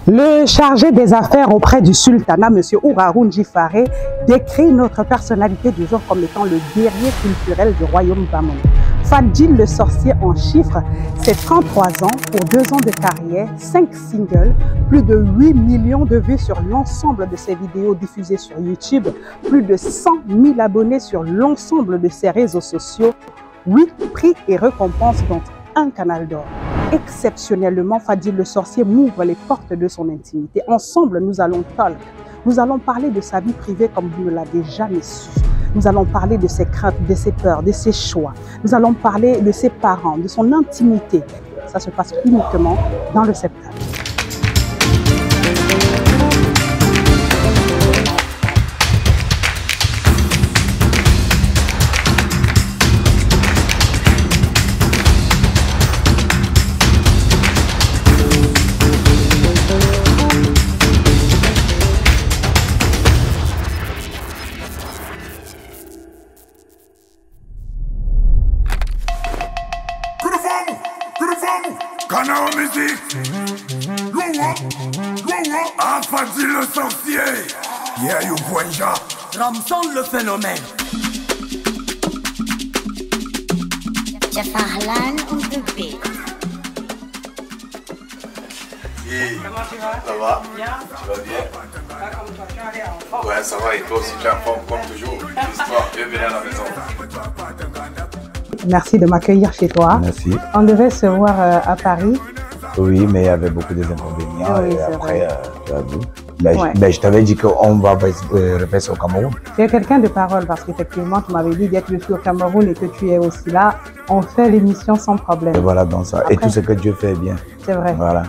Le chargé des affaires auprès du sultanat, M. Ougaroun Djifaré, décrit notre personnalité du jour comme étant le guerrier culturel du royaume d'Amon. Fadil le sorcier en chiffres, c'est 33 ans pour 2 ans de carrière, 5 singles, plus de 8 millions de vues sur l'ensemble de ses vidéos diffusées sur YouTube, plus de 100 000 abonnés sur l'ensemble de ses réseaux sociaux, 8 prix et récompenses dont un canal d'or. Exceptionnellement, Fadil le sorcier m'ouvre les portes de son intimité. Ensemble, nous allons talk. Nous allons parler de sa vie privée comme vous ne l'avez jamais su. Nous allons parler de ses craintes, de ses peurs, de ses choix. Nous allons parler de ses parents, de son intimité. Ça se passe uniquement dans le septembre. Canard musique, Fadil le sorcier, Yayou Kwenja, Ramson le phénomène. Jafarlan on the beat. Comment tu vas? Ça va? Bien. Tu vas bien? Pas comme toi, tu es allé en forme. Ouais, ça va, et toi aussi tu es en forme comme toujours. L'histoire, bienvenue à la maison. Merci de m'accueillir chez toi. Merci. On devait se voir à Paris. Oui, mais il y avait beaucoup d'inconvénients Oui, et après, tu as vu. Ouais. Mais je t'avais dit qu'on va rester au Cameroun. Tu es quelqu'un de parole parce qu'effectivement, tu m'avais dit d'être au Cameroun et que tu es aussi là. On fait l'émission sans problème. Et voilà, donc ça. Après, et tout ce que Dieu fait bien. C'est vrai. Voilà.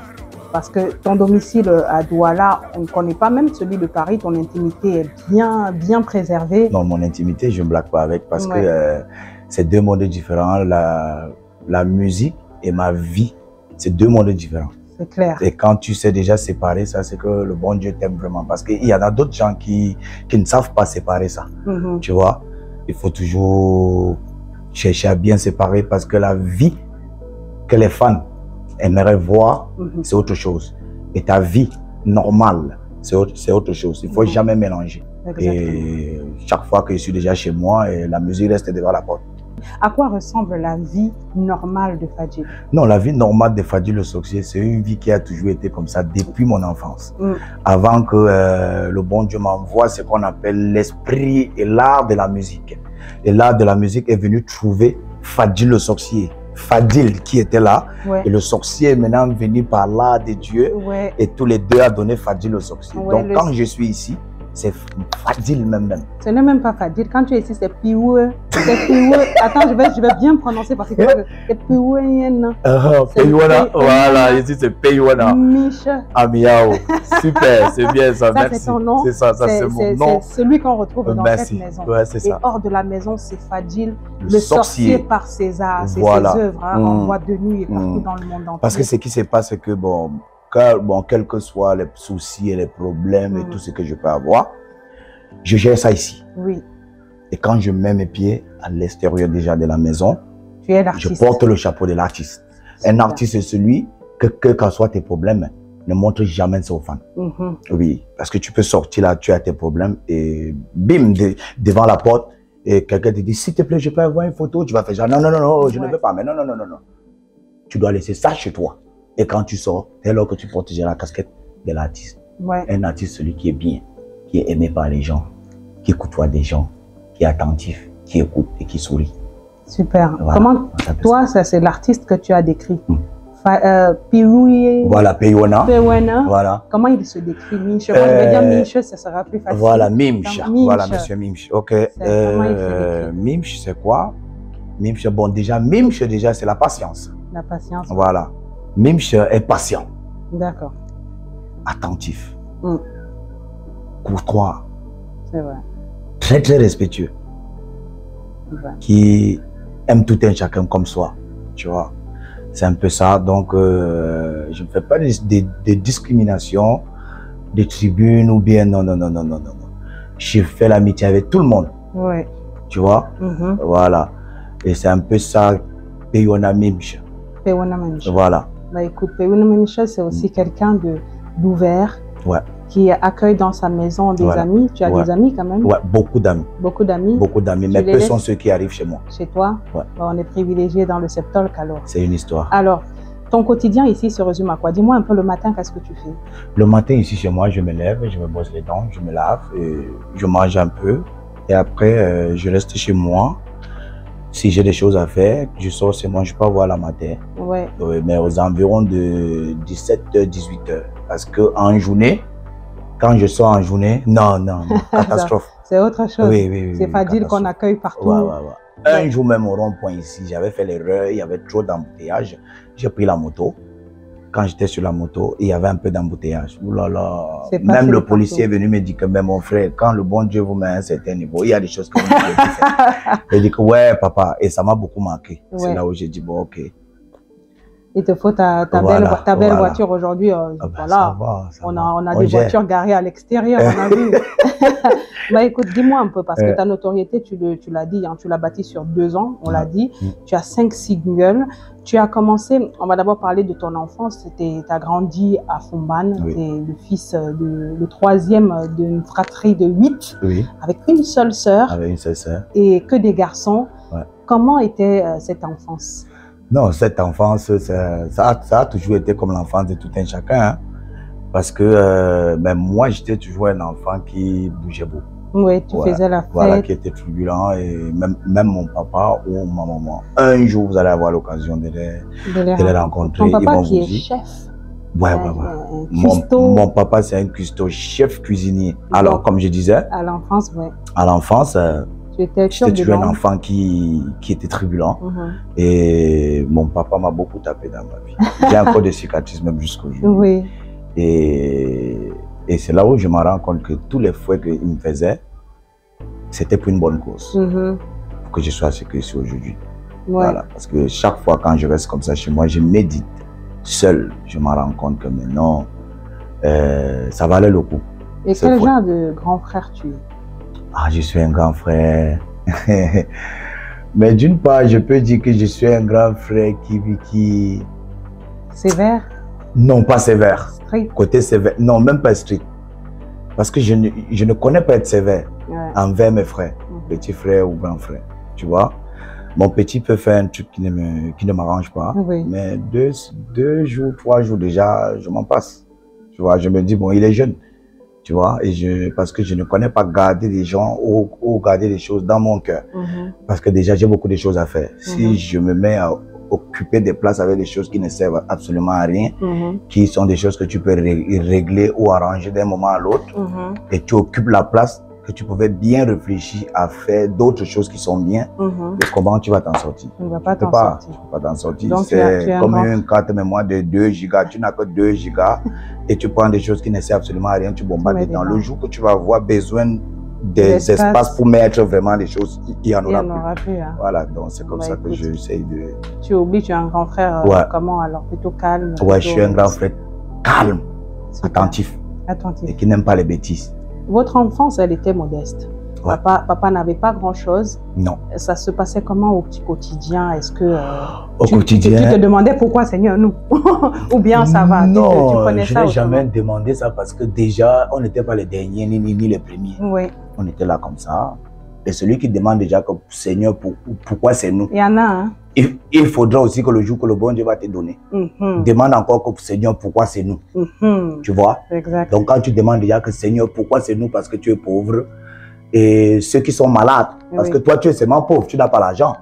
Parce que ton domicile à Douala, on ne connaît pas, même celui de Paris, ton intimité est bien préservée. Non, mon intimité, je ne blague pas avec parce Ouais. que c'est deux mondes différents. La musique et ma vie, c'est deux mondes différents. C'est clair. Et quand tu sais déjà séparer ça, c'est que le bon Dieu t'aime vraiment. Parce qu'il y en a d'autres gens qui ne savent pas séparer ça. Mhm. Tu vois, il faut toujours chercher à bien séparer parce que la vie que les fans aimeraient voir, c'est autre chose. Et ta vie normale, c'est autre chose. Il ne faut jamais mélanger. Exactement. Et chaque fois que je suis déjà chez moi, et la musique reste devant la porte. À quoi ressemble la vie normale de Fadil? Non, la vie normale de Fadil le sorcier, c'est une vie qui a toujours été comme ça depuis mon enfance. Mm. Avant que le bon Dieu m'envoie ce qu'on appelle l'esprit et l'art de la musique. Et l'art de la musique est venu trouver Fadil le sorcier. Fadil qui était là, Ouais. et le sorcier est maintenant venu par l'art de Dieu, Ouais. et tous les deux a donné Fadil le sorcier. Ouais, Donc quand je suis ici, c'est Fadil même. Ce n'est même pas Fadil. Quand tu es ici, c'est Pioué. C'est Pioué. Attends, je vais bien prononcer parce que c'est Pioué. Payouana, voilà, ici c'est Payouana. Micha. Amiao, super, c'est bien ça, Ça, merci. c'est ton nom. C'est ça, c'est mon nom. C'est celui qu'on retrouve dans Merci. cette maison. Ouais, c'est Et ça. hors de la maison, c'est Fadil, Le le sorcier sorcier. par ses arts, ses Voilà. œuvres, hein, en boîte de nuit et partout dans le monde entier. Parce que ce qui se passe, c'est que quels que soient les soucis et les problèmes et tout ce que je peux avoir, je gère ça ici. Oui, Et quand je mets mes pieds à l'extérieur déjà de la maison, tu es je l'artiste. porte le chapeau de l'artiste. Un artiste, c'est celui que, quels que soient tes problèmes, ne montre jamais ça aux fans. Mhm. Oui, parce que tu peux sortir là, tu as tes problèmes et bim, devant la porte, et quelqu'un te dit, s'il te plaît, je peux avoir une photo, tu vas faire genre, non, je ne veux pas, mais non. Tu dois laisser ça chez toi. Et quand tu sors, c'est là que tu portes déjà la casquette de l'artiste. Ouais. Un artiste, celui qui est bien, qui est aimé par les gens, qui côtoie des gens, qui est attentif, qui écoute et qui sourit. Super. Voilà. Comment, toi, ça c'est l'artiste que tu as décrit. Pioué. Voilà, Payouana. Pewena. Voilà. Comment il se décrit? Minche. Moi, je vais dire Minche, ça sera plus facile. Voilà, Mimch. Mimch. Voilà, monsieur Mimch. Ok. Comment il se décrit? Mimch, c'est quoi? Mimch, bon, déjà, Mimch, déjà, c'est la patience. La patience. Voilà. Mimch est patient, D'accord. attentif, Mm. courtois, C'est vrai. très respectueux, Ouais. qui aime tout un chacun comme soi, tu vois. C'est un peu ça. Donc, je ne fais pas de discrimination, de tribune ou bien non. Je fais l'amitié avec tout le monde, Ouais. tu vois. Mhm. Voilà. Et c'est un peu ça, Payona Mimch. Pewena Minche. Voilà. Bah écoute, Pewena Minche, c'est aussi quelqu'un d'ouvert, Ouais. qui accueille dans sa maison des Voilà. amis. Tu as Ouais. des amis quand même? Ouais, beaucoup d'amis. Beaucoup d'amis? Beaucoup d'amis, Tu mais les peu laisses sont ceux qui arrivent chez moi. chez toi? Ouais. Bon, on est privilégié dans le Septolk alors. C'est une histoire. Alors, ton quotidien ici se résume à quoi? Dis-moi un peu le matin, qu'est-ce que tu fais? Le matin, ici chez moi, je me lève, je me brosse les dents, je me lave, et je mange un peu. Et après, je reste chez moi. Si j'ai des choses à faire, je sors chez moi, je peux voir la matin. Ouais. Mais aux environs de 17h, 18h. Parce qu'en journée, quand je sors en journée, non, catastrophe. C'est autre chose. Oui, oui, oui. C'est Fadil qu'on accueille partout. Ouais. Un jour même au rond-point ici, j'avais fait l'erreur, il y avait trop d'embouteillage. J'ai pris la moto. Quand j'étais sur la moto, il y avait un peu d'embouteillage. Ouh là là. Même le policier est venu me dire que, mais mon frère, quand le bon Dieu vous met à un certain niveau, il y a des choses que vous ne pouvez plus faire. J'ai dit que ouais, papa, et ça m'a beaucoup marqué. Ouais. C'est là où j'ai dit, bon, ok. Il te faut ta belle voiture aujourd'hui. Voilà. On a des voitures garées à l'extérieur, on a vu. Bah, écoute, dis-moi un peu, parce que ta notoriété, tu l'as dit, hein, tu l'as bâtie sur 2 ans, on l'a dit. Tu as 5 singles. Tu as commencé, on va d'abord parler de ton enfance. Tu as grandi à Fumban. Tu es le fils, le 3e d'une fratrie de 8, avec une seule sœur. Avec une seule sœur. Et que des garçons. Ouais. Comment était cette enfance? Non, cette enfance, ça a toujours été comme l'enfance de tout un chacun. Hein, parce que moi, j'étais toujours un enfant qui bougeait beaucoup. Oui, tu faisais la fête. Voilà, qui était turbulent. Et même mon papa ou ma maman. Un jour, vous allez avoir l'occasion de les rencontrer. Ton papa ils vont qui est vous dire, chef. Ouais. Mon papa, c'est un cuistot, chef cuisinier. Alors, comme je disais. À l'enfance, oui. À l'enfance, j'étais toujours un enfant qui était turbulent. Et mon papa m'a beaucoup tapé dans ma vie. J'ai encore des cicatrices même jusqu'aujourd'hui. Oui. Et c'est là où je me rends compte que tous les fouets qu'il me faisait, c'était pour une bonne cause. Pour que je sois ce que je suis aujourd'hui. Ouais. Voilà. Parce que chaque fois quand je reste comme ça chez moi, je médite seul. Je me rends compte que maintenant, ça valait le coup. Et quel genre de grand frère tu es? Ah, je suis un grand frère. Mais d'une part, je peux dire que je suis un grand frère qui... Sévère? Non, pas sévère. Strict? Côté sévère. Non, même pas strict. Parce que je ne connais pas être sévère envers mes frères, petits frères ou grands frères. Tu vois? Mon petit peut faire un truc qui ne m'arrange pas. Mais 2 jours, 3 jours déjà, je m'en passe. Tu vois? Je me dis, bon, il est jeune. Tu vois, parce que je ne connais pas garder des gens ou garder des choses dans mon cœur. Parce que déjà, j'ai beaucoup de choses à faire. Si je me mets à occuper des places avec des choses qui ne servent absolument à rien, qui sont des choses que tu peux régler ou arranger d'un moment à l'autre, et tu occupes la place que tu pouvais bien réfléchir à faire d'autres choses qui sont bien, et comment tu vas t'en sortir? Tu ne vas pas t'en sortir. Tu ne vas pas t'en sortir. C'est comme une carte mémoire de 2 gigas. Tu n'as que 2 gigas et tu prends des choses qui ne servent absolument à rien, tu bombardes dedans. Le jour que tu vas avoir besoin des espaces pour mettre vraiment des choses, il y en aura plus. Hein. Voilà, donc c'est comme ça que j'essaie de... Tu oublies, tu es un grand frère, comment alors? Plutôt calme? Ouais, je suis un grand frère calme, attentif. Et qui n'aime pas les bêtises. Votre enfance, elle était modeste. Papa n'avait pas grand-chose. Non. Ça se passait comment au petit quotidien? Est-ce que au quotidien, tu te demandais pourquoi Seigneur nous? Ou bien ça va? Non, je n'ai jamais demandé ça parce que déjà, on n'était pas les derniers ni les premiers. Oui. On était là comme ça. Et celui qui demande déjà que Seigneur, pourquoi c'est nous? Il y en a, hein? Il faudra aussi que le jour que le bon Dieu va te donner, demande encore que Seigneur, pourquoi c'est nous? Tu vois? Exact. Donc quand tu demandes déjà que Seigneur, pourquoi c'est nous? Parce que tu es pauvre. Et ceux qui sont malades, parce que toi tu es seulement pauvre, tu n'as pas l'argent.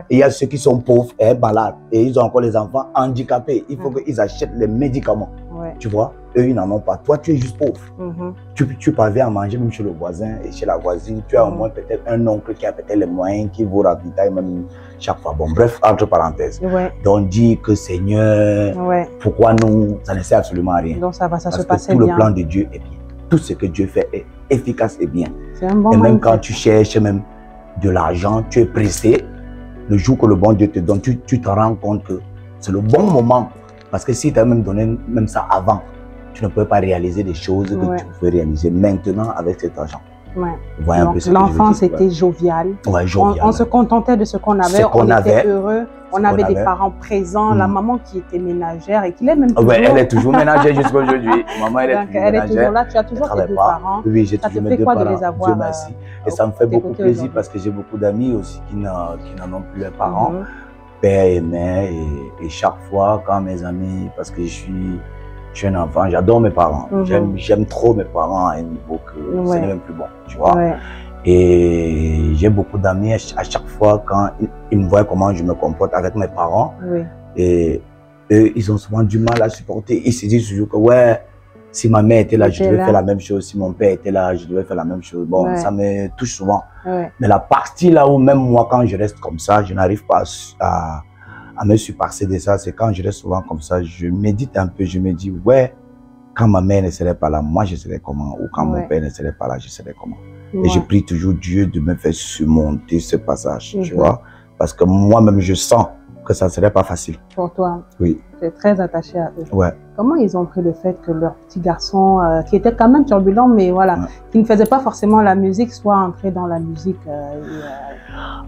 Et il y a ceux qui sont pauvres et malades. Et ils ont encore les enfants handicapés. Il faut qu'ils achètent les médicaments. Tu vois? Eux, ils n'en ont pas. Toi, tu es juste pauvre. Tu parviens à manger même chez le voisin et chez la voisine. Tu as au moins peut-être un oncle qui a peut-être les moyens, qui vous ravitaille même chaque fois. Bon, bref, entre parenthèses. Donc, dis que Seigneur, pourquoi nous, ça ne sert absolument à rien. Donc, ça va, ça se passe bien. Tout le plan de Dieu est bien. Tout ce que Dieu fait est efficace et bien. C'est un bon et même quand tu cherches même de l'argent, tu es pressé. Le jour que le bon Dieu te donne, tu te rends compte que c'est le bon moment. Parce que si tu as même donné même ça avant, tu ne peux pas réaliser des choses que tu peux réaliser maintenant avec cet argent. Ouais. Vous voyez un peu ce que je veux L'enfance dire, était joviale. Ouais, jovial. On se contentait de ce qu'on avait. On était heureux. On avait des avait. parents présents. La maman qui était ménagère et qui l'est même toujours. Ouais, elle est toujours ménagère jusqu'à aujourd'hui. Maman, elle est Donc, toujours elle est ménagère. toujours là. Tu as toujours tes deux parents. Oui, j'ai Ça toujours te mes fait deux quoi de parents. les avoir? Dieu merci. Et ça me fait beaucoup côtés plaisir aujourd'hui. parce que j'ai beaucoup d'amis aussi qui n'en ont plus leurs parents, père et mère. Et chaque fois, quand mes amis, parce que je suis un enfant, j'adore mes parents. J'aime trop mes parents à un niveau que ce n'est même plus bon, tu vois. Et j'ai beaucoup d'amis à chaque fois quand ils me voient comment je me comporte avec mes parents. Et eux, ils ont souvent du mal à supporter. Ils se disent toujours que ouais, si ma mère était là, je devais faire la même chose. Si mon père était là, je devais faire la même chose. Bon, ça me touche souvent. Mais la partie là où même moi, quand je reste comme ça, je n'arrive pas à me surpasser de ça. C'est quand je reste souvent comme ça, je médite un peu, je me dis ouais, quand ma mère ne serait pas là, moi je serais comment? Ou quand mon père ne serait pas là, je serais comment? Et je prie toujours Dieu de me faire surmonter ce passage, tu vois. Parce que moi-même, je sens que ça ne serait pas facile. Pour toi? Oui. Tu es très attaché à eux. Ouais. Comment ils ont pris le fait que leur petit garçon, qui était quand même turbulent, mais voilà, qui ne faisait pas forcément la musique, soit entré dans la musique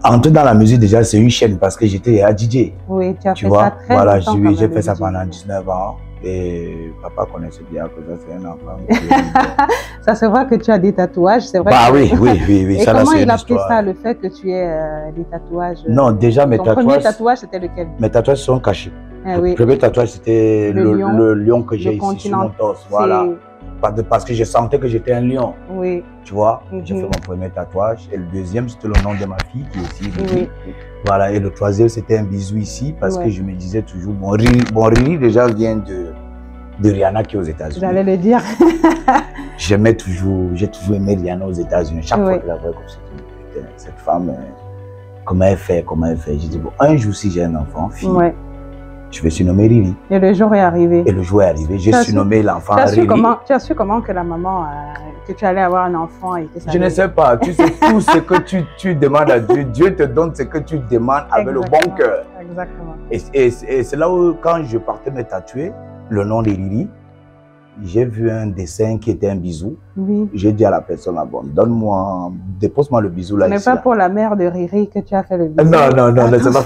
Entrer dans la musique, déjà, c'est une chaîne parce que j'étais à DJ. Oui, tu as fait vois? ça très voilà, longtemps. Voilà, j'ai fait ça pendant 19 ans. Et papa connaissait bien que ça, c'est un enfant. Ça se voit que tu as des tatouages, c'est vrai. Bah oui. Et ça, comment là, il a pris ça, le fait que tu aies des tatouages? Non, déjà, mes tatouages. Ton premier tatouage, c'était lequel? Mes tatouages sont cachés. Oui. Le premier tatouage, c'était le lion que j'ai ici sur mon torse. Voilà. Parce que je sentais que j'étais un lion. Oui. Tu vois, j'ai fait mon premier tatouage. Et le deuxième, c'était le nom de ma fille qui est ici. Voilà. Et le troisième, c'était un bisou ici parce que je me disais toujours, bon, Riri déjà vient de Rihanna qui est aux États-Unis. J'allais le dire. j'ai toujours aimé Rihanna aux États-Unis. Chaque fois que je la vois comme ça, putain, cette femme, comment elle fait? J'ai dit, bon, un jour, si j'ai un enfant, fille, je vais surnommer Riri. Et le jour est arrivé. J'ai surnommé l'enfant Riri. Tu as su comment que la maman, que tu allais avoir un enfant et que ça Je ne sais pas. Tu sais tout ce que tu demandes à Dieu. Dieu te donne ce que tu demandes avec le bon cœur. Exactement. Et c'est là où, quand je partais me tatouer, le nom de Riri, j'ai vu un dessin qui était un bisou. Oui. J'ai dit à la personne là, bon, donne-moi, dépose-moi le bisou là. Ce n'est pas pour la mère de Riri que tu as fait le bisou. Non, c'est pas.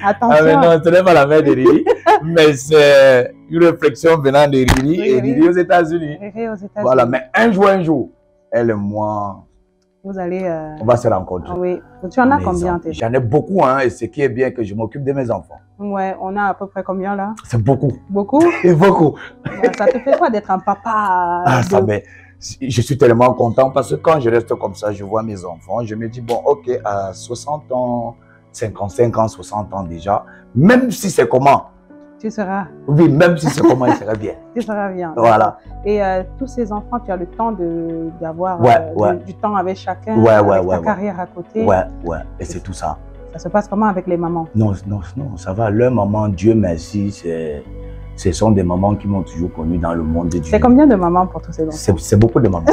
Attention. Ah, mais non, ce n'est pas la mère de Riri, mais c'est une réflexion venant de Riri et Riri aux États-Unis. Riri aux États-Unis. Voilà, mais un jour, elle et moi, vous allez. On va se rencontrer. Oui. Tu en as combien? J'en ai beaucoup, hein, et ce qui est bien que je m'occupe de mes enfants. Ouais, on a à peu près combien là? C'est beaucoup. Beaucoup? Et beaucoup. Ça te fait quoi d'être un papa? Mais je suis tellement content parce que quand je reste comme ça, je vois mes enfants, je me dis, bon, ok, à 60 ans, 55 ans, 60 ans déjà, même si c'est comment. Tu seras. Oui, même si c'est comment, il sera bien. Tu seras bien. Voilà. Et tous ces enfants, tu as le temps d'avoir du temps avec chacun, avec ta carrière à côté. Ouais. Et c'est tout ça. Ça se passe comment avec les mamans? Non, ça va. Leurs mamans, Dieu merci, ce sont des mamans qui m'ont toujours connu dans le monde de Dieu. C'est combien de mamans pour tous ces enfants? C'est beaucoup de mamans.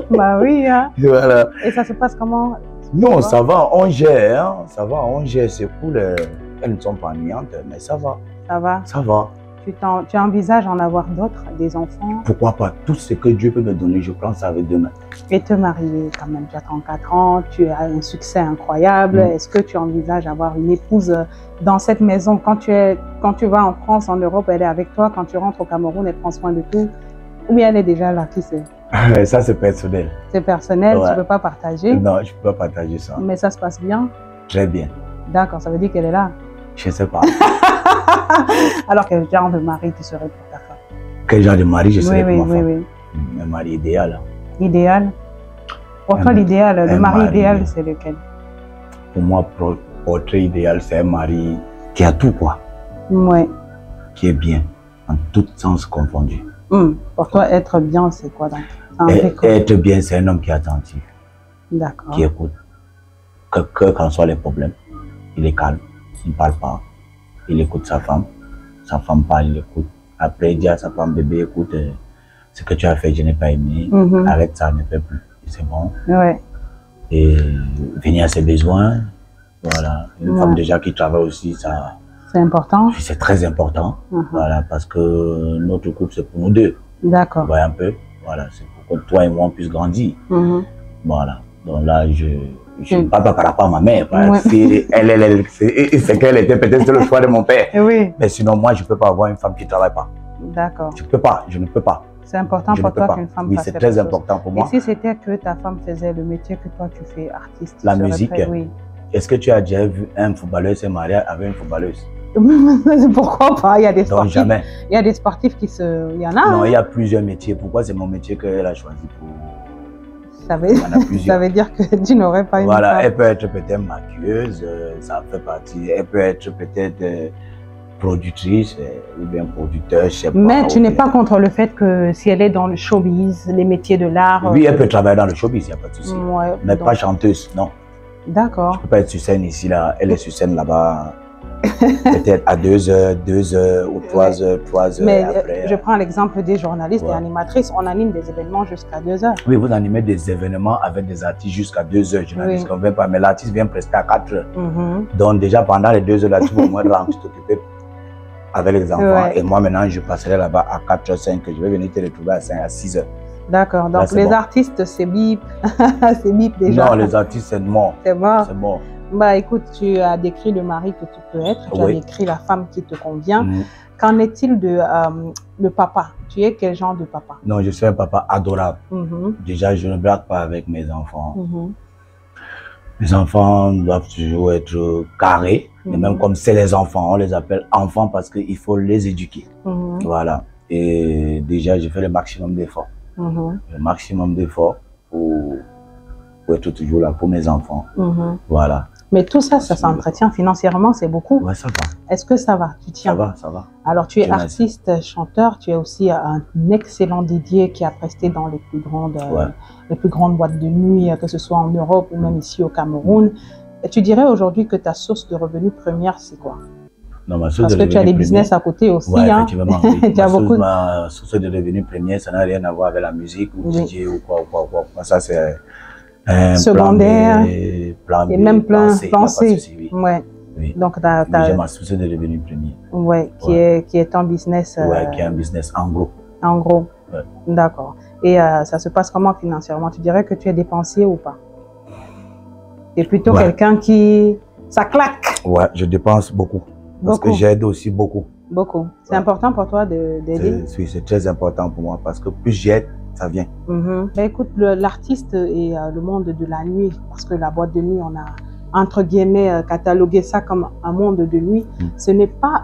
Bah oui, hein. Voilà. Et ça se passe comment? Non, ça va, on gère, hein. Ça va, on gère. C'est cool. Elles ne sont pas eniantes, mais ça va. Ça va? Ça va. Tu envisages en avoir d'autres, des enfants? Pourquoi pas? Tout ce que Dieu peut me donner, je prends ça avec deux mains. Et te marier quand même, tu as 34 ans, tu as un succès incroyable. Est-ce que tu envisages avoir une épouse dans cette maison? Quand tu vas en France, en Europe, elle est avec toi. Quand tu rentres au Cameroun, elle prend soin de tout. Ou bien elle est déjà là, qui sait? Ça, c'est personnel. C'est personnel, tu ne peux pas partager? Non, je ne peux pas partager ça. Mais ça se passe bien? Très bien. D'accord, ça veut dire qu'elle est là? Je ne sais pas. Alors, quel genre de mari tu serais pour ta femme? Quel genre de mari je serais pour ma femme? Oui. Un mari idéal. Idéal? Pour toi, l'idéal, le mari idéal, c'est lequel? Pour moi, portrait idéal, c'est un mari qui a tout, quoi. Oui. Qui est bien, en tout sens confondu. Pour toi, être bien, c'est quoi donc? Être bien, c'est un homme qui est attentif. D'accord. Qui écoute. Quand soient les problèmes, il est calme, il ne parle pas. Il écoute sa femme parle, il écoute. Après, il dit à sa femme, bébé, écoute, ce que tu as fait, je n'ai pas aimé. Arrête ça, ne fais plus. C'est bon. Ouais. Et venir à ses besoins. Voilà. Une femme déjà qui travaille aussi, ça. C'est important. C'est très important. Voilà, parce que notre couple, c'est pour nous deux. D'accord. Vous voyez un peu. Voilà, c'est pour que toi et moi on puisse grandir. Voilà. Donc là, je ne parle pas par rapport à ma mère. C'est qu'elle était peut-être le choix de mon père. Oui. Mais sinon, moi, je ne peux pas avoir une femme qui ne travaille pas. D'accord. Je ne peux pas, je ne peux pas. C'est important pour toi qu'une femme fasse c'est très important pour moi. Et si c'était que ta femme faisait le métier que toi tu fais, artiste? La musique, oui. Est-ce que tu as déjà vu un footballeur se marier avec une footballeuse? Pourquoi pas? Il y a des sportifs. Donc, jamais. Il y a des sportifs qui se... Il y en a. Non, il y a plusieurs métiers. Pourquoi c'est mon métier qu'elle a choisi pour... Ça veut dire que tu n'aurais pas une Voilà, femme. elle peut être peut-être maquilleuse, ça fait partie. Elle peut être peut-être productrice ou bien producteur, je sais pas. Mais tu n'es pas contre le fait que si elle est dans le showbiz, les métiers de l'art... Oui, elle peut travailler dans le showbiz, il n'y a pas de souci. Ouais, mais donc... pas chanteuse, non. D'accord. Je ne peux pas être sur scène ici, là. Elle est sur scène là-bas. Peut-être à 2 heures ou 3 heures, 3 heures. Mais après, je prends l'exemple des journalistes et animatrices. On anime des événements jusqu'à 2 heures. Oui, vous animez des événements avec des artistes jusqu'à 2 heures. Je ne dis qu'on ne vient pas, mais l'artiste vient prester à 4 heures. Donc déjà pendant les 2 heures, là, tu vas au moins t'occuper avec les enfants. Et moi maintenant, je passerai là-bas à 4 h 5 je vais venir te retrouver à 5 à 6 heures. D'accord, donc là, les artistes, c'est bip. C'est bip déjà. Non, les artistes, c'est mort. C'est mort. C'est mort. Bah écoute, tu as décrit le mari que tu peux être, tu as décrit la femme qui te convient. Qu'en est-il de le papa? Tu es quel genre de papa? Non, je suis un papa adorable. Déjà, je ne blague pas avec mes enfants. Les enfants doivent toujours être carrés. Et même comme c'est les enfants, on les appelle enfants parce qu'il faut les éduquer. Voilà. Et déjà, je fais le maximum d'efforts. Le maximum d'efforts pour être toujours là pour mes enfants. Voilà. Mais tout ça, ça s'entretient financièrement, c'est beaucoup. Ouais, ça va. Est-ce que ça va? Tu tiens? Ça va, ça va. Alors, tu es artiste, chanteur, tu es aussi un excellent DJ qui a presté dans les plus grandes boîtes de nuit, que ce soit en Europe ou même ici au Cameroun. Et tu dirais aujourd'hui que ta source de revenus première, c'est quoi? Non, ma source Parce que tu as des business à côté aussi. Ouais, effectivement. Oui. Ma source de revenus première, ça n'a rien à voir avec la musique ou DJ ou quoi. Ça, c'est secondaire plan B, et même plein pensée. Oui. Donc, j'ai ma source de revenus première. Ouais, qui est un business. Qui est un business en gros. En gros. Ouais. D'accord. Et ça se passe comment financièrement? Tu dirais que tu es dépensier ou pas? Tu es plutôt quelqu'un qui... Ça claque. Ouais, je dépense beaucoup. Parce que j'aide aussi beaucoup. Beaucoup. C'est important pour toi d'aider? Oui, c'est très important pour moi parce que plus j'aide, ça vient. Ben écoute, l'artiste et le monde de la nuit, parce que la boîte de nuit, on a entre guillemets catalogué ça comme un monde de nuit. Ce n'est pas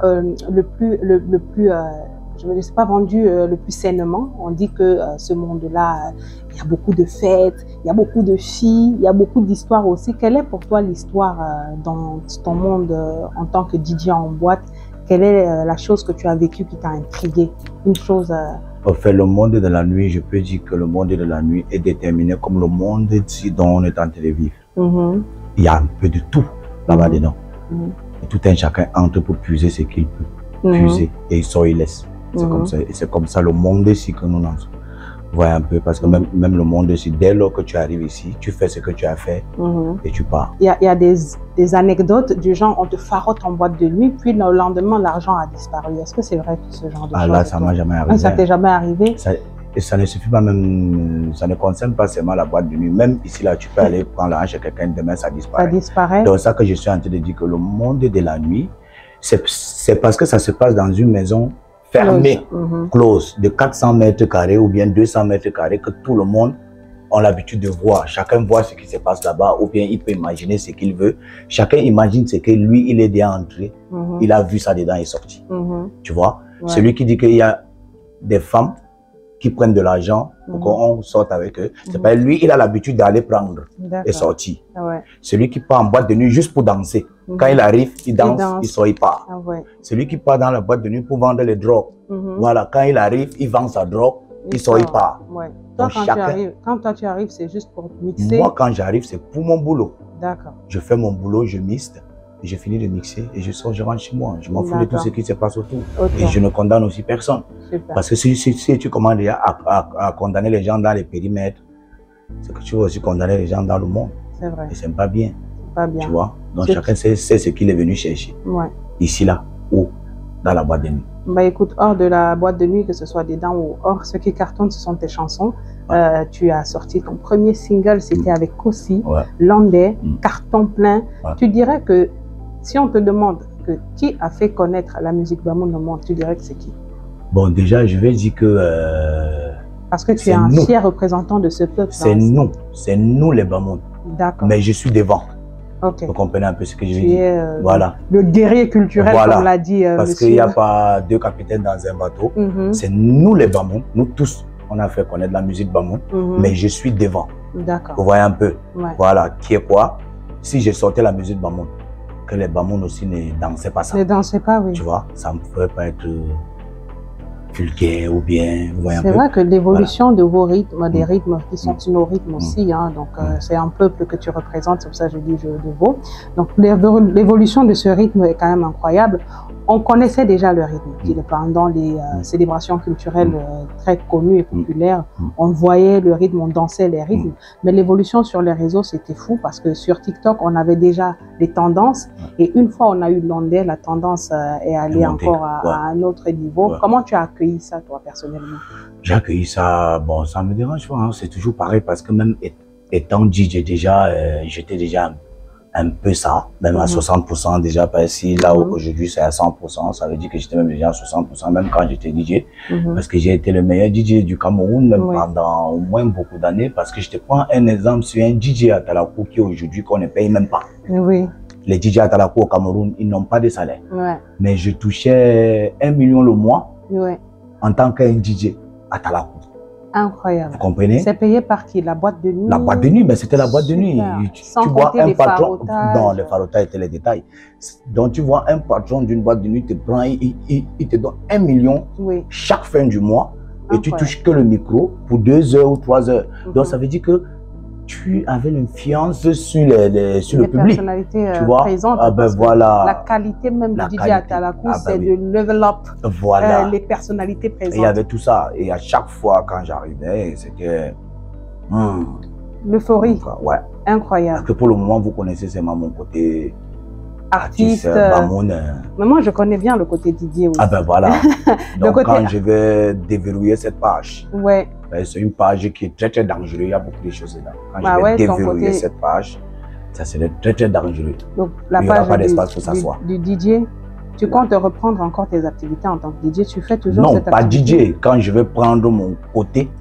je ne me suis pas vendu le plus sainement. On dit que ce monde-là, il y a beaucoup de fêtes, il y a beaucoup de filles, il y a beaucoup d'histoires aussi. Quelle est pour toi l'histoire dans ton monde en tant que DJ en boîte? Quelle est la chose que tu as vécue qui t'a intrigué? Une chose... En fait, le monde de la nuit, je peux dire que le monde de la nuit est déterminé comme le monde dont on est en train de vivre. Il y a un peu de tout là-bas dedans. Et tout un chacun entre pour puiser ce qu'il peut puiser et il sort, il laisse. C'est comme ça. Et c'est comme ça le monde ici que nous en voyons un peu. Parce que même le monde ici, dès lors que tu arrives ici, tu fais ce que tu as fait et tu pars. Il y a des anecdotes du genre on te farotte en boîte de nuit, puis le lendemain, l'argent a disparu. Est-ce que c'est vrai que ce genre de choses? Là, ça ne m'a jamais arrivé. Ça t'est jamais arrivé? Ça ne suffit pas même, ça ne concerne pas seulement la boîte de nuit. Même ici, là, tu peux aller prendre l'argent chez quelqu'un, demain, ça disparaît. Ça disparaît. Donc, ça que je suis en train de dire que le monde de la nuit, c'est parce que ça se passe dans une maison fermée, close, de 400 mètres carrés ou bien 200 mètres carrés que tout le monde a l'habitude de voir. Chacun voit ce qui se passe là-bas ou bien il peut imaginer ce qu'il veut. Chacun imagine ce que lui, il est déjà entré. Il a vu ça dedans et sorti. Tu vois? Celui qui dit qu'il y a des femmes qui prennent de l'argent pour qu'on sorte avec eux. C'est pas lui, il a l'habitude d'aller prendre et sortir. Celui qui part en boîte de nuit juste pour danser. Quand il arrive, il danse, il sort, il part. Celui qui part dans la boîte de nuit pour vendre les drogues. Voilà, quand il arrive, il vend sa drogue, il sort, il part. Toi, quand toi tu arrives, c'est juste pour mixer? Moi, quand j'arrive, c'est pour mon boulot. D'accord. Je fais mon boulot, je mixe. J'ai fini de mixer et je sors, je rentre chez moi. Je m'en fous de tout ce qui se passe autour. Et je ne condamne aussi personne. Super. Parce que si tu commences déjà à condamner les gens dans les périmètres, c'est que tu vas aussi condamner les gens dans le monde. C'est vrai. Et c'est pas bien. Pas bien. Tu vois? Donc chacun sait ce qu'il est venu chercher. Ici, là, ou dans la boîte de nuit. Bah écoute, hors de la boîte de nuit, que ce soit dedans ou hors, ce qui cartonne, ce sont tes chansons. Tu as sorti ton premier single, c'était avec Kossi, Ouais. Landais, carton plein. Ouais. Tu dirais que si on te demande que qui a fait connaître la musique Bamoun au monde, tu dirais que c'est qui? Bon, déjà, je vais dire que Parce que tu c'est es un nous. fier représentant de ce peuple. c'est nous les Bamoun. D'accord. Mais je suis devant. Ok. Vous comprenez un peu ce que je veux Tu dire? es Voilà. le guerrier culturel, Voilà. comme l'a dit Parce monsieur. qu'il n'y a pas deux capitaines dans un bateau. C'est nous les Bamoun. Nous tous, on a fait connaître la musique Bamoun. Mais je suis devant. D'accord. Vous voyez un peu? Ouais. Voilà. Qui est quoi? Si j'ai sorti la musique Bamoun, que les Bamoun aussi ne dansaient pas ça. Ne dansez pas, oui. Tu vois? Ça ne pourrait pas être vulgaire ou bien, vous voyez un peu. C'est vrai que l'évolution de vos rythmes, des rythmes qui sont nos rythmes aussi, hein, donc c'est un peuple que tu représentes, c'est pour ça que je dis de vous. Donc l'évolution de ce rythme est quand même incroyable. On connaissait déjà le rythme, pendant les célébrations culturelles très connues et populaires, on voyait le rythme, on dansait les rythmes, mais l'évolution sur les réseaux c'était fou parce que sur TikTok on avait déjà les tendances et une fois on a eu Landais, la tendance est allée encore à un autre niveau. Comment tu as accueilli ça toi personnellement? J'ai accueilli ça, bon ça me dérange pas, hein. C'est toujours pareil parce que même étant DJ déjà, j'étais déjà un peu ça, même à 60% déjà, parce que si là aujourd'hui c'est à 100%, ça veut dire que j'étais même déjà à 60%, même quand j'étais DJ, parce que j'ai été le meilleur DJ du Cameroun, même pendant au moins beaucoup d'années, parce que je te prends un exemple sur un DJ à Talakou qui aujourd'hui qu'on ne paye même pas. Oui. Les DJ à Talakou au Cameroun, ils n'ont pas de salaire. Ouais. Mais je touchais 1 million le mois en tant qu'un DJ à Talakou. Incroyable. Vous comprenez? C'est payé par qui? La boîte de nuit? La boîte de nuit, mais c'était la boîte de nuit. Tu vois un patron. Non, les farotages étaient les détails. Donc tu vois un patron d'une boîte de nuit te prend, il te donne 1 million chaque fin du mois et tu touches que le micro pour 2 heures ou 3 heures. Donc ça veut dire que tu avais l'influence sur le public. Tu vois? Ah ben voilà. La qualité même du DJ à Talakou, c'est de level up les personnalités présentes. Et il y avait tout ça. Et à chaque fois quand j'arrivais, c'était l'euphorie. Ouais. Incroyable. Parce que pour le moment, vous connaissez seulement mon côté artiste, Bamoun. Mais moi, je connais bien le côté Didier aussi. Ah ben voilà. Donc quand je vais déverrouiller cette page, c'est une page qui est très très dangereuse. Il y a beaucoup de choses dedans. Quand je vais déverrouiller cette page, ça serait très très dangereux. Donc la page, il n'y aura pas d'espace pour s'asseoir. Du DJ, tu comptes reprendre encore tes activités en tant que DJ? Tu fais toujours cette activité? Non, pas DJ. Quand je vais prendre mon côté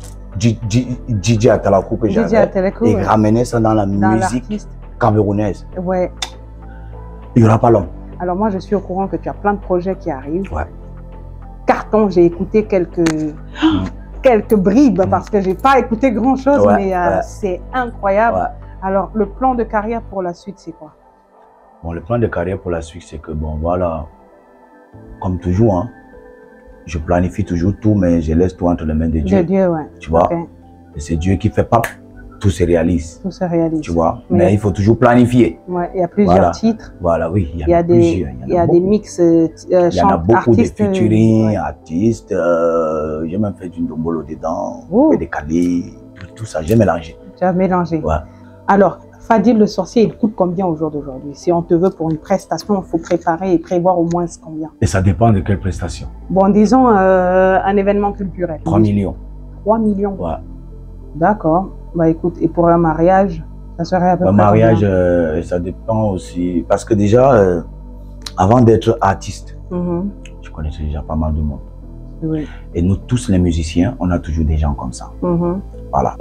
DJ à Talakou que j'avais et ramener ça dans la musique camerounaise. Ouais. Il n'y aura pas l'homme. Alors moi, je suis au courant que tu as plein de projets qui arrivent. Ouais. Carton, j'ai écouté quelques bribes parce que je n'ai pas écouté grand-chose, mais c'est incroyable. Ouais. Alors, le plan de carrière pour la suite, c'est quoi? Bon, le plan de carrière pour la suite, c'est que, bon, voilà, comme toujours, hein, je planifie toujours tout, mais je laisse tout entre les mains de Dieu. De Dieu, ouais. Tu vois? Et c'est Dieu qui fait pas. Tout se réalise. Tout se réalise. Tu vois, mais il faut toujours planifier. Ouais, il y a plusieurs titres. Voilà, oui, il y a plusieurs. Il y a des mix. Il y en a beaucoup de featuring, artistes. J'ai même fait du ndombolo dedans, des calés, tout ça, j'ai mélangé. Tu as mélangé. Ouais. Alors, Fadil le sorcier, il coûte combien au jour d'aujourd'hui? Si on te veut pour une prestation, il faut préparer et prévoir au moins combien? Et ça dépend de quelle prestation. Bon, disons un événement culturel. 3 millions. 3 millions? Ouais. D'accord. Bah écoute, et pour un mariage, ça serait à peu près un mariage, ça dépend aussi. Parce que déjà, avant d'être artiste, je connaissais déjà pas mal de monde. Oui. Et nous tous les musiciens, on a toujours des gens comme ça. Voilà.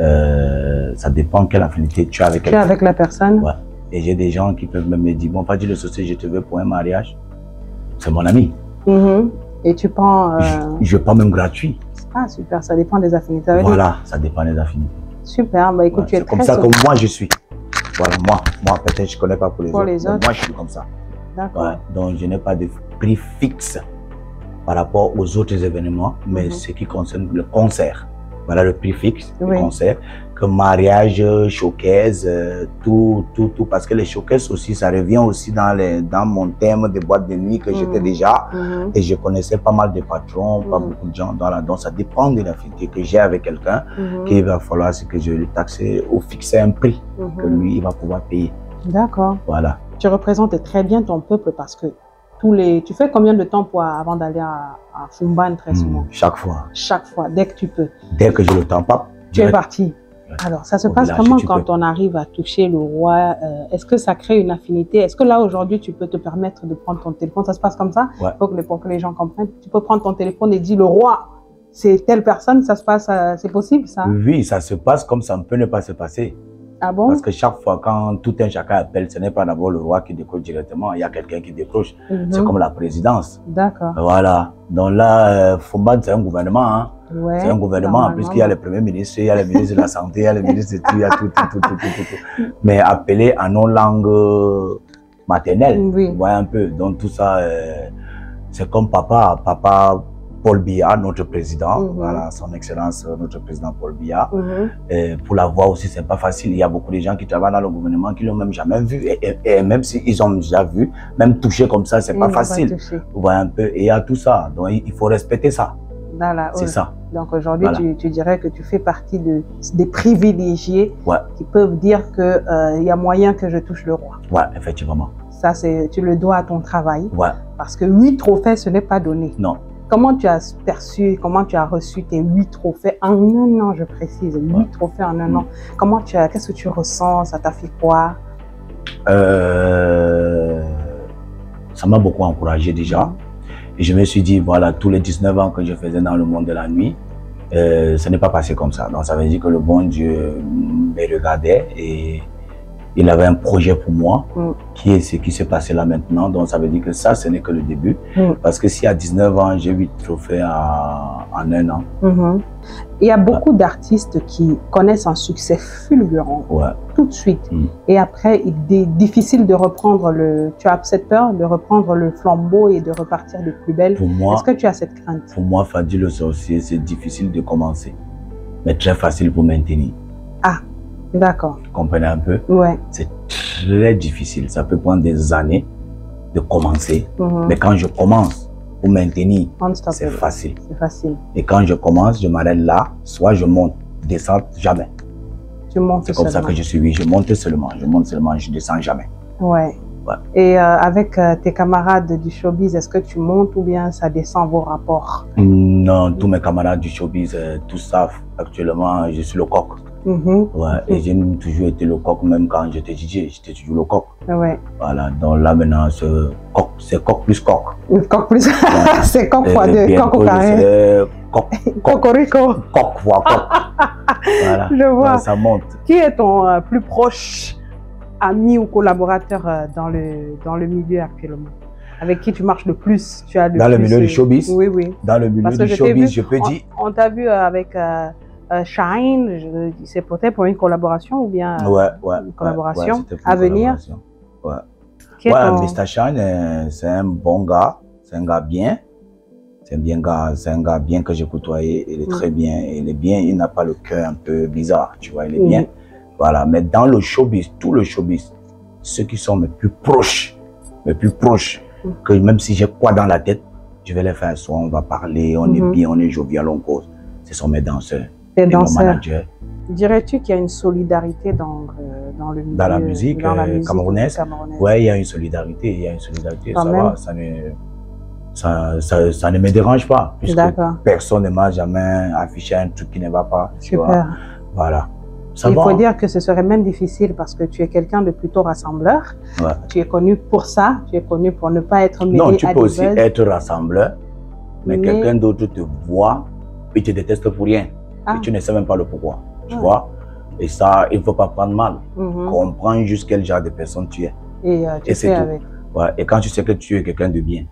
Ça dépend quelle affinité tu as avec quelqu'un. Tu es avec la personne. Ouais. Et j'ai des gens qui peuvent me dire, bon, Fadil le sorcier, je te veux pour un mariage. C'est mon ami. Et tu prends... Je prends même gratuit. Ah super, ça dépend des affinités. Voilà, ça dépend des affinités. Super, bah écoute, tu es très... C'est comme ça que moi je suis. Voilà, moi peut-être je ne connais pas pour les autres. Moi je suis comme ça. D'accord. Ouais, donc je n'ai pas de prix fixe par rapport aux autres événements, mais ce qui concerne le concert. Voilà le prix fixe, le concert. Que mariage, showcase, tout, parce que les showcases aussi, ça revient aussi dans mon thème de boîte de nuit que j'étais déjà, et je connaissais pas mal de patrons, pas beaucoup de gens, donc ça dépend de l'affinité que j'ai avec quelqu'un, qu'il va falloir que je lui taxe ou fixer un prix que lui, il va pouvoir payer. D'accord. Voilà. Tu représentes très bien ton peuple parce que tu fais combien de temps avant d'aller à Fumban très souvent? Chaque fois. Chaque fois, dès que tu peux. Dès que j'ai le temps, pas. Tu es parti. Alors, ça se Au passe village, comment tu quand peux. on arrive à toucher le roi? Est-ce que ça crée une affinité? Est-ce que là, aujourd'hui, tu peux te permettre de prendre ton téléphone? Ça se passe comme ça? Ouais. Pour que les gens comprennent. Tu peux prendre ton téléphone et dire le roi, c'est telle personne, ça se passe, c'est possible ça? Oui, ça se passe comme ça ne peut ne pas se passer. Ah bon? Parce que chaque fois, quand tout un chacun appelle, ce n'est pas d'abord le roi qui décroche directement, il y a quelqu'un qui décroche. C'est comme la présidence. D'accord. Voilà. Donc là, Fomban, c'est un gouvernement. Hein. Ouais, c'est un gouvernement, puisqu'il y a le premier ministre, il y a le ministre de la Santé, il y a le ministre de tout, il y a tout. Mais appelé en nos langues maternelles. Oui. Vous voyez un peu. Donc tout ça, c'est comme papa Paul Biya, notre président, voilà, son excellence, notre président Paul Biya. Pour la voir aussi, c'est pas facile. Il y a beaucoup de gens qui travaillent dans le gouvernement qui l'ont même jamais vu. Et même s'ils ont déjà vu, même touché comme ça, c'est pas facile. Vous voyez un peu. Et il y a tout ça. Donc il faut respecter ça. Voilà, c'est ça. Donc aujourd'hui, voilà. tu dirais que tu fais partie des privilégiés qui peuvent dire qu'il y a moyen que je touche le roi. Ouais, effectivement. Ça, tu le dois à ton travail. Ouais. Parce que 8 trophées, ce n'est pas donné. Non. Comment tu as perçu, comment tu as reçu tes 8 trophées en un an, je précise, 8 trophées en un an. Qu'est-ce que tu ressens? Ça t'a fait quoi? Ça m'a beaucoup encouragé déjà. Et je me suis dit, voilà, tous les 19 ans que je faisais dans le monde de la nuit, ce n'est pas passé comme ça. Donc ça veut dire que le bon Dieu me regardait et il avait un projet pour moi, qui est ce qui s'est passé là maintenant. Donc ça veut dire que ça, ce n'est que le début. Parce que si à 19 ans, j'ai 8 trophées en un an. Il y a beaucoup d'artistes qui connaissent un succès fulgurant tout de suite. Et après, il est difficile de reprendre tu as cette peur de reprendre le flambeau et de repartir de plus belle. Est-ce que tu as cette crainte? Pour moi, Fadi le sorcier, c'est difficile de commencer, mais très facile pour maintenir. Ah, d'accord. Vous comprenez un peu? Ouais. C'est très difficile. Ça peut prendre des années de commencer. Mais quand je commence, pour maintenir, c'est facile. C'est facile. Et quand je commence, je m'arrête là. Soit je monte, descends jamais. Tu montes seulement. C'est comme ça que je suis. Oui, je monte seulement. Je monte seulement, je descends jamais. Ouais. Et avec tes camarades du showbiz, est-ce que tu montes ou bien ça descend vos rapports? Non, tous mes camarades du showbiz, tous savent actuellement, je suis le coq. Et j'ai toujours été le coq, même quand j'étais DJ, j'étais toujours le coq. Voilà, donc là maintenant, c'est coq plus coq. Coq plus, c'est coq fois deux, coq au carré. Cocorico. Coq fois coq. Voilà, je vois. Donc, ça monte. Qui est ton plus proche ami ou collaborateur dans le milieu actuellement? Avec qui tu marches le plus? Dans le milieu du showbiz? Oui, oui. Dans le milieu du showbiz, je peux dire. On t'a vu avec Shine, c'est peut-être pour une collaboration ou bien une collaboration à venir? Mr. Shine, c'est un bon gars, c'est un gars bien. C'est un gars bien que j'ai côtoyé, il est très bien, il est bien, il n'a pas le cœur un peu bizarre, tu vois, il est bien. Voilà, mais dans le showbiz, tout le showbiz, ceux qui sont mes plus proches, que même si j'ai quoi dans la tête, je vais les faire asseoir, on va parler, on est bien, on est jovial, on cause. Ce sont mes danseurs. Tes danseurs. Mon manager. Dirais-tu qu'il y a une solidarité dans le milieu, dans la musique camerounaise? Oui, il y a une solidarité, ça ne me dérange pas, puisque personne ne m'a jamais affiché un truc qui ne va pas. Super. Voilà. Il faut dire que ce serait même difficile parce que tu es quelqu'un de plutôt rassembleur. Tu es connu pour ça, tu es connu pour ne pas être mêlé à des buzz. Non, tu peux aussi être rassembleur, mais quelqu'un d'autre te voit et te déteste pour rien. Et tu ne sais même pas le pourquoi, tu vois. Et ça, il ne faut pas prendre mal. Comprends juste quel genre de personne tu es. Et c'est tout. Et quand tu sais que tu es quelqu'un de bien,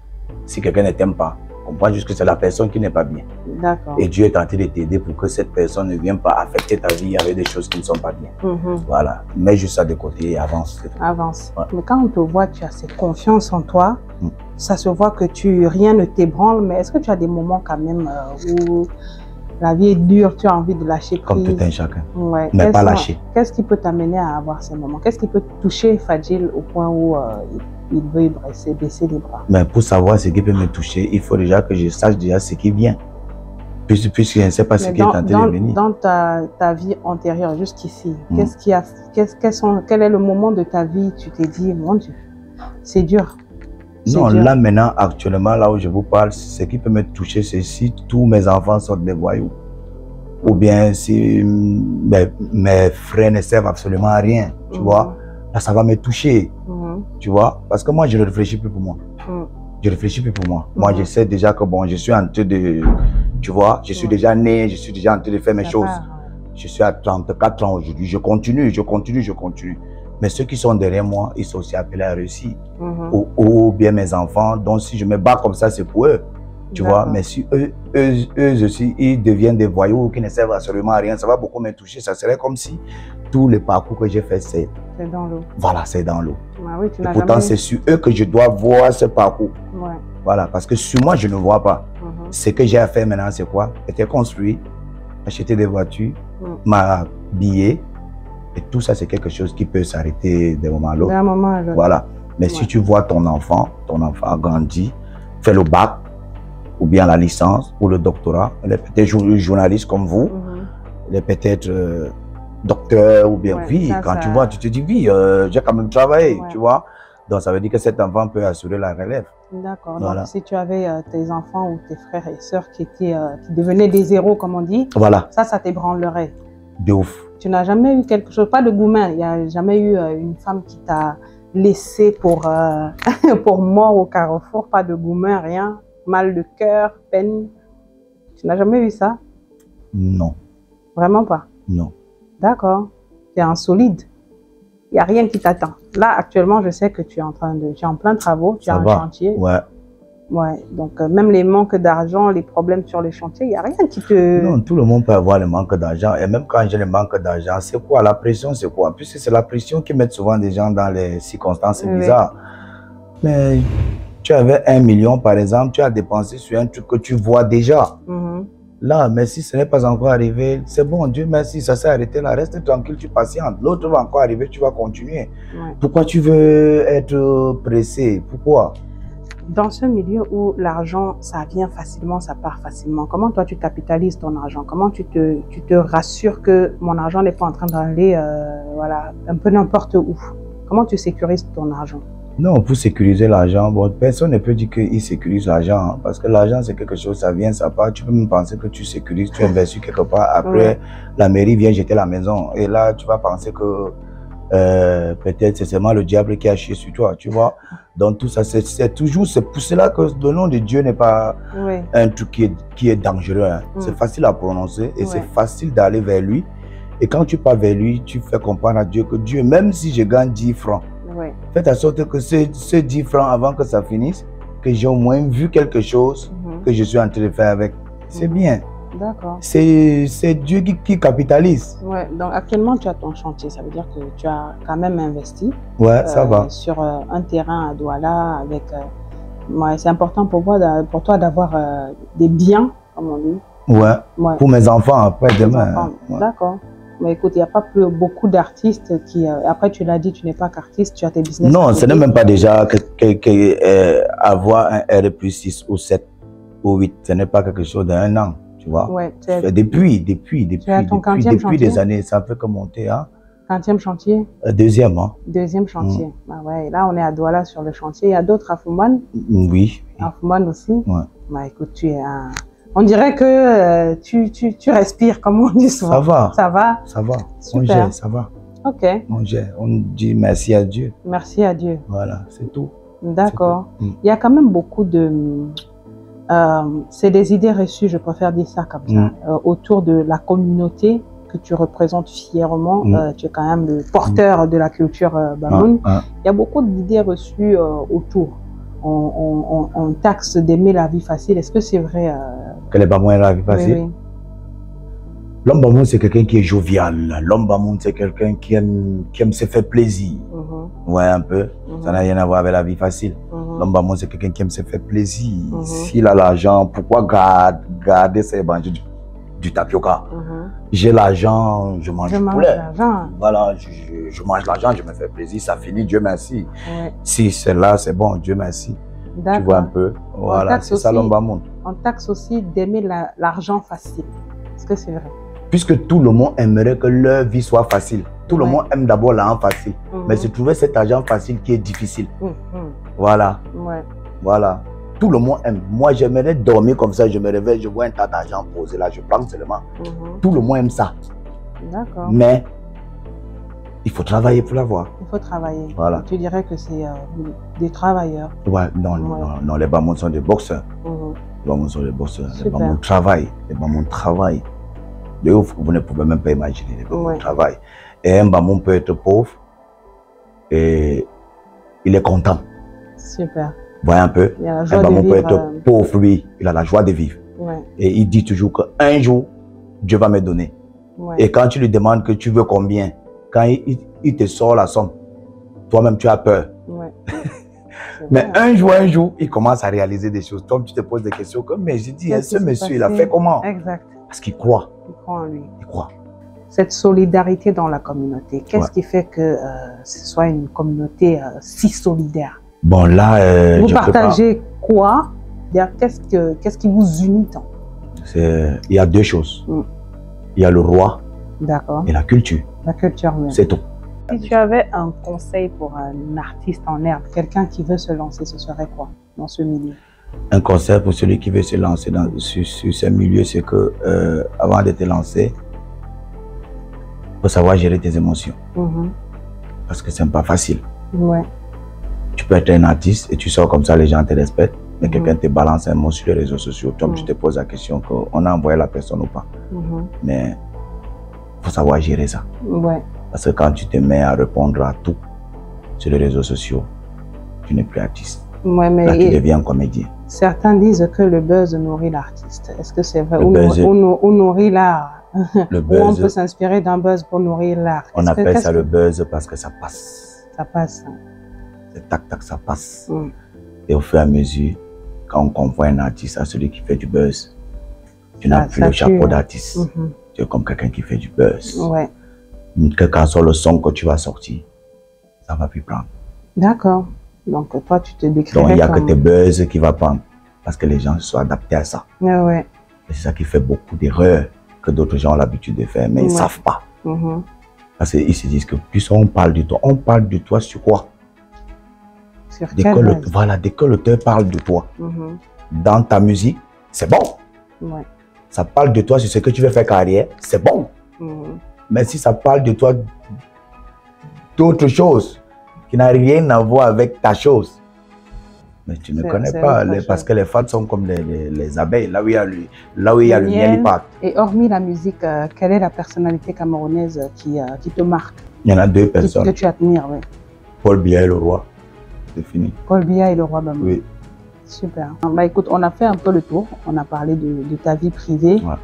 si quelqu'un ne t'aime pas, comprends juste que c'est la personne qui n'est pas bien. Et Dieu est en train de t'aider pour que cette personne ne vienne pas affecter ta vie avec des choses qui ne sont pas bien. Voilà. Mets juste ça de côté et avance. Avance. Mais quand on te voit, tu as cette confiance en toi. Ça se voit que rien ne t'ébranle. Mais est-ce que tu as des moments quand même où la vie est dure, tu as envie de lâcher prise? Comme tout un chacun. Mais pas lâcher. Qu'est-ce qui peut t'amener à avoir ces moments? Qu'est-ce qui peut toucher Fadjil au point où il veut baisser les bras? Mais pour savoir ce qui peut me toucher, il faut déjà que je sache déjà ce qui vient. Puisque je ne sais pas ce qui est en train de venir. Dans ta vie antérieure, jusqu'ici, quel est le moment de ta vie tu t'es dit, mon Dieu, c'est dur? Non, là maintenant, actuellement, là où je vous parle, ce qui peut me toucher, c'est si tous mes enfants sortent des voyous. ou bien si mes frères ne servent absolument à rien, tu vois, là ça va me toucher, tu vois, parce que moi je ne réfléchis plus pour moi. Je réfléchis plus pour moi. Moi je sais déjà que bon, je suis en train de, tu vois, je suis déjà né, je suis déjà en train de faire mes choses. Je suis à 34 ans aujourd'hui, je continue. Mais ceux qui sont derrière moi, ils sont aussi appelés à réussir. Ou bien mes enfants, donc si je me bats comme ça, c'est pour eux. Tu vois, mais si eux aussi, ils deviennent des voyous qui ne servent absolument à rien, ça va beaucoup me toucher. Ça serait comme si tout le parcours que j'ai fait, c'est dans l'eau. Voilà, c'est dans l'eau. Ah oui, et pourtant, c'est sur eux que je dois voir ce parcours. Ouais. Voilà, parce que sur moi, je ne vois pas. Ce que j'ai à faire maintenant, c'est quoi? Être construit, acheter des voitures, m'habiller. Et tout ça, c'est quelque chose qui peut s'arrêter d'un moment à l'autre. D'un moment à l'autre. Voilà. Mais si tu vois ton enfant a grandi, fait le bac, ou bien la licence, ou le doctorat, il est peut-être journaliste comme vous, il est peut-être docteur, ou bien oui, quand tu vois, tu te dis oui, j'ai quand même travaillé, tu vois. Donc ça veut dire que cet enfant peut assurer la relève. D'accord. Voilà. Donc si tu avais tes enfants ou tes frères et sœurs qui devenaient des héros, comme on dit, voilà, ça t'ébranlerait. De ouf. Tu n'as jamais eu quelque chose, pas de gourmand, il n'y a jamais eu une femme qui t'a laissé pour mort au carrefour, pas de gourmand, rien, mal de cœur, peine. Tu n'as jamais eu ça? Non. Vraiment pas? Non. D'accord. Tu es un solide. Il n'y a rien qui t'attend. Là, actuellement, je sais que tu es en plein travaux, tu as un chantier. Ouais. Ouais, donc même les manques d'argent, les problèmes sur les chantiers, il n'y a rien qui te... Non, tout le monde peut avoir le manque d'argent. Et même quand j'ai le manque d'argent, c'est quoi? La pression, c'est quoi? Puisque c'est la pression qui met souvent des gens dans les circonstances bizarres. Mais tu avais 1 million, par exemple, tu as dépensé sur un truc que tu vois déjà. Là, mais si ce n'est pas encore arrivé, c'est bon, Dieu merci, ça s'est arrêté là, reste tranquille, tu patientes. L'autre va encore arriver, tu vas continuer. Pourquoi tu veux être pressé? Pourquoi? Dans ce milieu où l'argent, ça vient facilement, ça part facilement, comment toi tu capitalises ton argent? Comment tu te rassures que mon argent n'est pas en train d'aller voilà, un peu n'importe où? Comment tu sécurises ton argent? Non, pour sécuriser l'argent, bon, personne ne peut dire qu'il sécurise l'argent, hein, parce que l'argent c'est quelque chose, ça vient, ça part. Tu peux même penser que tu sécurises, tu investis quelque part, après la mairie vient jeter la maison, et là tu vas penser que peut-être c'est seulement le diable qui a chié sur toi, tu vois. Donc tout ça, c'est toujours, c'est pour cela que le nom de Dieu n'est pas un truc qui est dangereux. Hein. C'est facile à prononcer et c'est facile d'aller vers lui. Et quand tu pars vers lui, tu fais comprendre à Dieu que Dieu, même si je gagne 10 francs, faites en sorte que ces 10 francs, avant que ça finisse, que j'ai au moins vu quelque chose que je suis en train de faire avec. C'est bien. D'accord. C'est Dieu qui capitalise. Ouais, donc actuellement tu as ton chantier, ça veut dire que tu as quand même investi. Ouais, ça va. Sur un terrain à Douala avec. C'est important pour toi d'avoir des biens, comme on dit. Ouais. Pour mes enfants après demain. D'accord. Mais écoute, il n'y a pas beaucoup d'artistes qui. Après, tu l'as dit, tu n'es pas qu'artiste, tu as tes business. Non, ce n'est même pas déjà avoir un R+6 ou 7 ou 8. Ce n'est pas quelque chose d'un an. Tu vois, depuis des années, ça fait que monter. Hein? 20e chantier? Deuxième. Hein? Deuxième chantier. Bah ouais, là, on est à Douala sur le chantier. Il y a d'autres à Foumbane? Oui. À Foumbane aussi? Ouais. Bah écoute, tu es un... On dirait que tu respires, comme on dit souvent. Ça va. Ça va? Ça va. Super. On gère, ça va. Ok. On gère. On dit merci à Dieu. Merci à Dieu. Voilà, c'est tout. D'accord. Il y a quand même beaucoup de... c'est des idées reçues, je préfère dire ça comme ça, autour de la communauté que tu représentes fièrement. Tu es quand même le porteur de la culture Bamoun. Il y a beaucoup d'idées reçues autour. On taxe d'aimer la vie facile. Est-ce que c'est vrai que les Bamoun aiment la vie facile? Oui. L'homme Bamoun, c'est quelqu'un qui est jovial. L'homme Bamoun, c'est quelqu'un qui aime se faire plaisir. Ouais, un peu. Ça n'a rien à voir avec la vie facile. L'homme Bamoun, c'est quelqu'un qui aime se faire plaisir. S'il a l'argent, pourquoi garder ses banjos du tapioca? J'ai l'argent, je mange du poulet. Voilà, je mange l'argent, je me fais plaisir, ça finit, Dieu merci. Si c'est là, c'est bon, Dieu merci. Tu vois un peu. Voilà, c'est ça l'homme Bamoun. On taxe aussi d'aimer l'argent facile. Est-ce que c'est vrai? Puisque tout le monde aimerait que leur vie soit facile. Tout le monde aime d'abord l'argent facile. Mais c'est trouver cet argent facile qui est difficile. Voilà. Voilà. Tout le monde aime. Moi, j'aimerais dormir comme ça, je me réveille, je vois un tas d'argent posé là, je prends seulement. Tout le monde aime ça. D'accord. Mais il faut travailler pour l'avoir. Il faut travailler. Voilà. Tu dirais que c'est des travailleurs. Ouais, non, les Bamouns sont des boxeurs. Les Bamouns sont des boxeurs. Les Bamouns travaillent. Les Bamouns travaillent. Vous ne pouvez même pas imaginer. Les Bamouns travaillent. Et un Bamoun peut être pauvre et il est content. Super. Vous voyez un peu? Un Bamoun peut être pauvre, lui, il a la joie de vivre. Ouais. Et il dit toujours qu'un jour, Dieu va me donner. Ouais. Et quand tu lui demandes que tu veux combien, quand il te sort la somme, toi-même tu as peur. Ouais. Mais un jour, il commence à réaliser des choses. Toi, tu te poses des questions comme, mais je dis, ce monsieur, il a fait comment? Exact. Parce qu'il croit. Il croit en lui. Il croit. Cette solidarité dans la communauté, qu'est-ce qui fait que ce soit une communauté si solidaire? Bon, là, vous partagez quoi? Qu'est-ce qui vous unit tant? Il y a deux choses. Il y a le roi et la culture. La culture même. C'est tout. Si tu avais un conseil pour un artiste en herbe, quelqu'un qui veut se lancer, ce serait quoi dans ce milieu? Un conseil pour celui qui veut se lancer sur ce milieu, c'est que avant de te lancer, il faut savoir gérer tes émotions. Parce que ce n'est pas facile. Ouais. Tu peux être un artiste et tu sors comme ça, les gens te respectent. Mais quelqu'un te balance un mot sur les réseaux sociaux. Toi, tu te poses la question qu'on a envoyé la personne ou pas. Mais il faut savoir gérer ça. Ouais. Parce que quand tu te mets à répondre à tout sur les réseaux sociaux, tu n'es plus artiste. Ouais, mais là, tu deviens comédien. Certains disent que le buzz nourrit l'artiste. Est-ce que c'est vrai? Ou nourrit l'art? Ou on peut s'inspirer d'un buzz pour nourrir l'art? On appelle ça le buzz parce que ça passe. Ça passe. C'est tac, tac, ça passe. Et au fur et à mesure, quand on convoit un artiste à celui qui fait du buzz, tu n'as plus le chapeau d'artiste. Tu es comme quelqu'un qui fait du buzz. Ouais. Quel qu'en soit le son que tu vas sortir, ça va plus prendre. D'accord. Donc toi, tu te décris. Donc il n'y a que tes buzz qui va prendre. Parce que les gens se sont adaptés à ça. Ouais. Et c'est ça qui fait beaucoup d'erreurs que d'autres gens ont l'habitude de faire, mais ils ne savent pas. Parce qu'ils se disent que plus on parle de toi sur quoi? Sur voilà, dès que l'auteur parle de toi dans ta musique, c'est bon. Ouais. Ça parle de toi sur ce que tu veux faire carrière, c'est bon. Mais si ça parle de toi d'autre chose qui n'a rien à voir avec ta chose, mais tu ne connais pas, parce que les fans sont comme les abeilles, là où il y a le miel, il part. Et hormis la musique, quelle est la personnalité camerounaise qui te marque? Il y en a deux personnes. Que tu admires, oui. Paul Biya et le roi, c'est fini. Paul Biya et le roi Bamouns. Oui. Super. Bah, écoute, on a fait un peu le tour, on a parlé de ta vie privée. Ouais.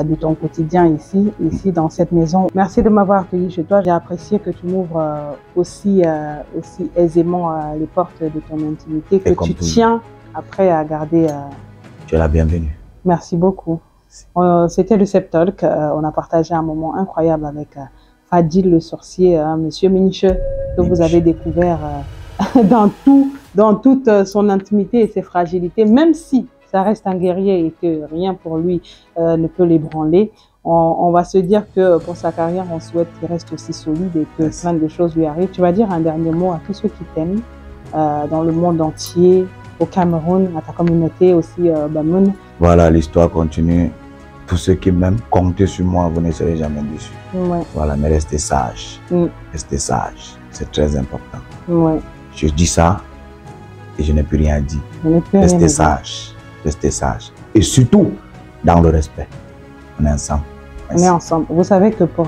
De ton quotidien ici dans cette maison. Merci de m'avoir accueilli chez toi. J'ai apprécié que tu m'ouvres aussi aisément les portes de ton intimité, que tu tiens après à garder. Tu es la bienvenue. Merci beaucoup. C'était le Septalk. On a partagé un moment incroyable avec Fadil le sorcier, Monsieur Minche, que vous avez découvert dans toute son intimité et ses fragilités, même si ça reste un guerrier et que rien pour lui ne peut l'ébranler. On va se dire que pour sa carrière, on souhaite qu'il reste aussi solide et que plein de choses lui arrivent. Tu vas dire un dernier mot à tous ceux qui t'aiment dans le monde entier, au Cameroun, à ta communauté aussi, Bamoun. Voilà, l'histoire continue. Tous ceux qui m'aiment, comptez sur moi, vous ne serez jamais déçus. Ouais. Voilà, mais restez sages. Restez sages, c'est très important. Ouais. Je dis ça et je n'ai plus rien dit. Restez sages. Restez sages. Et surtout, dans le respect. On est ensemble. Merci. On est ensemble. Vous savez que pour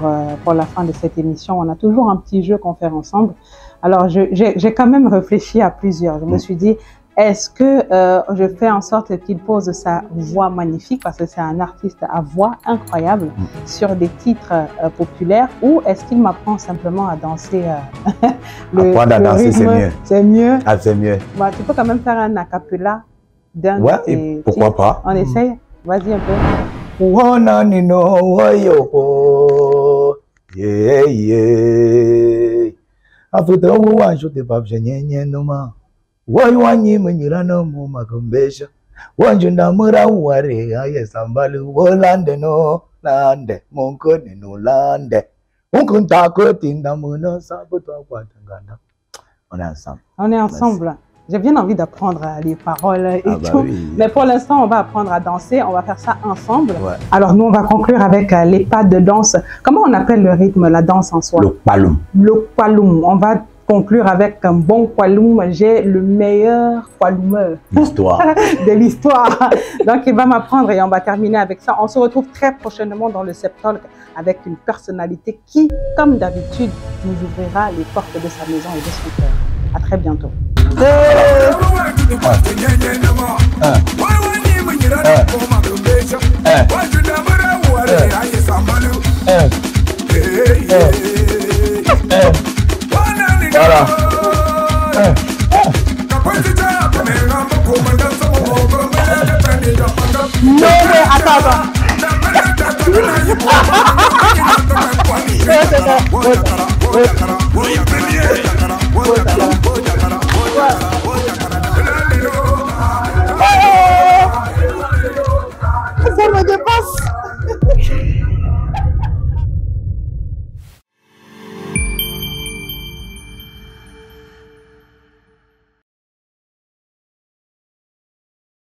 la fin de cette émission, on a toujours un petit jeu qu'on fait ensemble. Alors, j'ai quand même réfléchi à plusieurs. Je me suis dit, est-ce que je fais en sorte qu'il pose sa voix magnifique, parce que c'est un artiste à voix incroyable, sur des titres populaires, ou est-ce qu'il m'apprend simplement à danser apprendre à danser, c'est mieux. C'est mieux. Ah, c'est mieux. Bah, tu peux quand même faire un a cappella. Ouais, et pourquoi pas? On essaye? Vas-y un peu. On est ensemble. On est ensemble. J'ai bien envie d'apprendre les paroles et tout. Oui. Mais pour l'instant, on va apprendre à danser. On va faire ça ensemble. Ouais. Alors, nous, on va conclure avec les pas de danse. Comment on appelle le rythme, la danse en soi? Le kwaloum. Le kwaloum. On va conclure avec un bon kwaloum. J'ai le meilleur kwaloumeur L'histoire. de l'histoire. Donc, il va m'apprendre et on va terminer avec ça. On se retrouve très prochainement dans le Septalk avec une personnalité qui, comme d'habitude, nous ouvrira les portes de sa maison et de son cœur. À très bientôt. Voilà. Attends.